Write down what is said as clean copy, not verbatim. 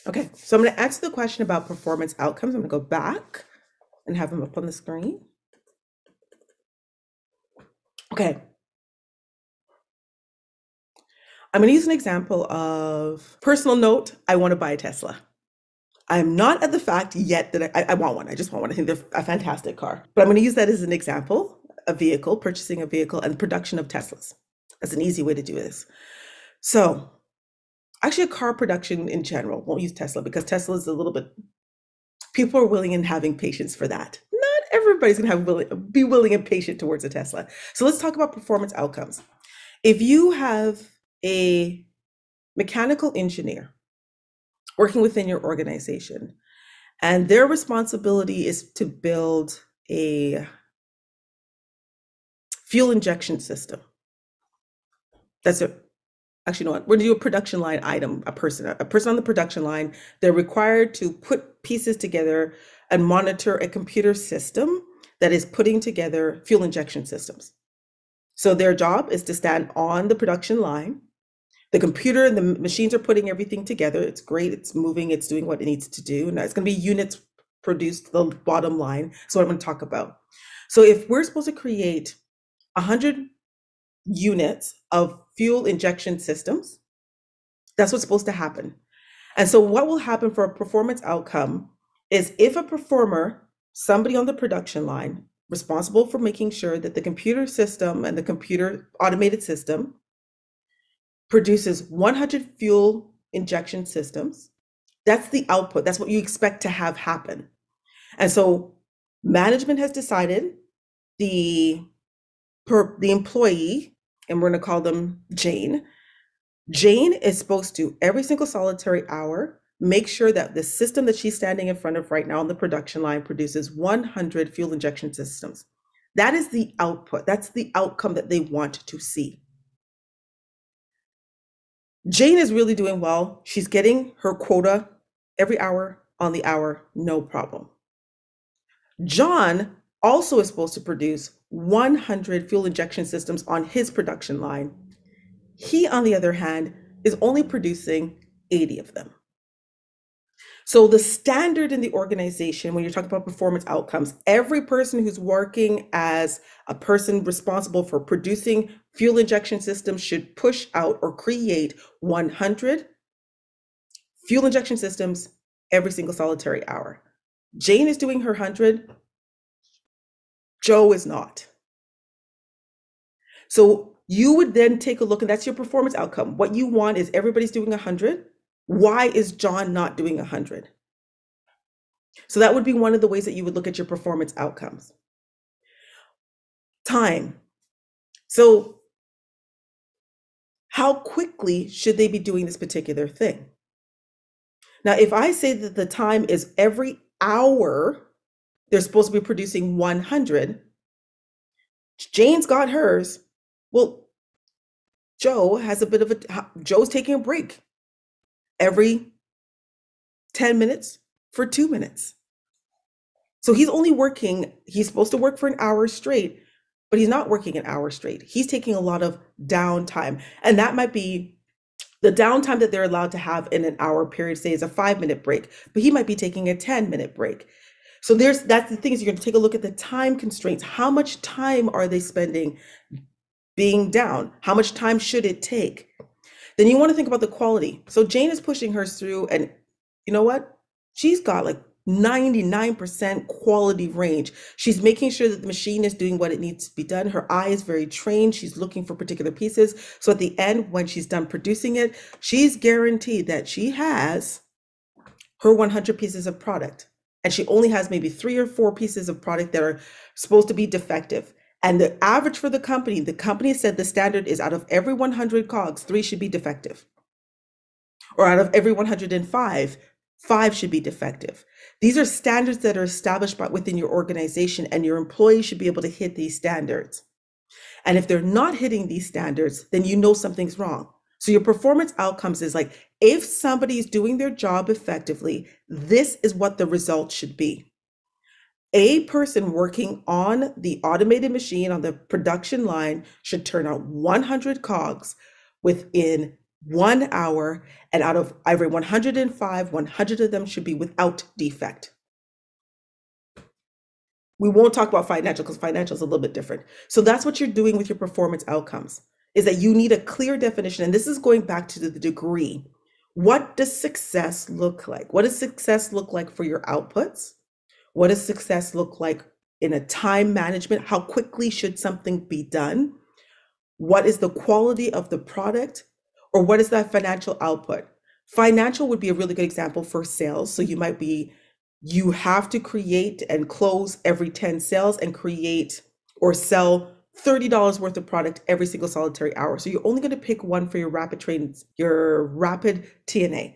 Okay, so I'm going to answer the question about performance outcomes. I'm going to go back and have them up on the screen. Okay. I'm going to use an example of personal note. I want to buy a Tesla. I'm not at the fact yet that I want one. I just want one. I think they're a fantastic car. But I'm going to use that as an example, a vehicle, purchasing a vehicle and production of Teslas. That's an easy way to do this. So actually a car production in general, won't use Tesla because Tesla is a little bit, people are willing and having patience for that. Not everybody's going to be willing and patient towards a Tesla. So let's talk about performance outcomes. If you have a mechanical engineer working within your organization, and their responsibility is to build a fuel injection system. That's it. Actually, you know what? We're gonna do a production line item, a person on the production line. They're required to put pieces together and monitor a computer system that is putting together fuel injection systems. So their job is to stand on the production line. The computer and the machines are putting everything together. It's great. It's moving. It's doing what it needs to do. And it's going to be units produced, the bottom line. So what I'm going to talk about. So if we're supposed to create 100 units of fuel injection systems, that's what's supposed to happen. And so what will happen for a performance outcome is if a performer, somebody on the production line, responsible for making sure that the computer system and the computer automated system produces 100 fuel injection systems. That's the output. That's what you expect to have happen. And so management has decided the employee, and we're going to call them Jane. Jane is supposed to, every single solitary hour, make sure that the system that she's standing in front of right now on the production line produces 100 fuel injection systems. That is the output. That's the outcome that they want to see. Jane is really doing well. She's getting her quota every hour on the hour, no problem. John also is supposed to produce 100 fuel injection systems on his production line. He, on the other hand, is only producing 80 of them. So the standard in the organization, when you're talking about performance outcomes, every person who's working as a person responsible for producing fuel injection systems should push out or create 100 fuel injection systems every single solitary hour. Jane is doing her 100. Joe is not. So you would then take a look, and that's your performance outcome. What you want is everybody's doing 100. Why is John not doing 100? So that would be one of the ways that you would look at your performance outcomes. Time. So how quickly should they be doing this particular thing? Now, if I say that the time is every hour, they're supposed to be producing 100. Jane's got hers. Well, Joe has a bit of Joe's taking a break every 10 minutes for 2 minutes. So he's supposed to work for an hour straight, but he's not working an hour straight. He's taking a lot of downtime. And that might be the downtime that they're allowed to have in an hour period, say is a 5-minute break, but he might be taking a 10-minute break. So that's the thing is you're going to take a look at the time constraints. How much time are they spending being down? How much time should it take? Then you want to think about the quality. So Jane is pushing hers through, and you know what? She's got like 99% quality range. She's making sure that the machine is doing what it needs to be done. Her eye is very trained. She's looking for particular pieces. So at the end, when she's done producing it, she's guaranteed that she has her 100 pieces of product. And she only has maybe 3 or 4 pieces of product that are supposed to be defective. And the average for the company said the standard is out of every 100 cogs, 3 should be defective. Or out of every 105, 5 should be defective. These are standards that are established within your organization, and your employees should be able to hit these standards. And if they're not hitting these standards, then you know something's wrong. So your performance outcomes is like, if somebody is doing their job effectively, this is what the result should be. A person working on the automated machine on the production line should turn out 100 cogs within 1 hour, and out of every 105, 100 of them should be without defect. We won't talk about financial because financial is a little bit different. So that's what you're doing with your performance outcomes, is that you need a clear definition. And this is going back to the degree. What does success look like? What does success look like for your outputs? What does success look like in a time management? How quickly should something be done? What is the quality of the product? Or what is that financial output? Financial would be a really good example for sales. So you have to create and close every 10 sales and create or sell $30 worth of product every single solitary hour. So you're only going to pick one for your rapid TNA.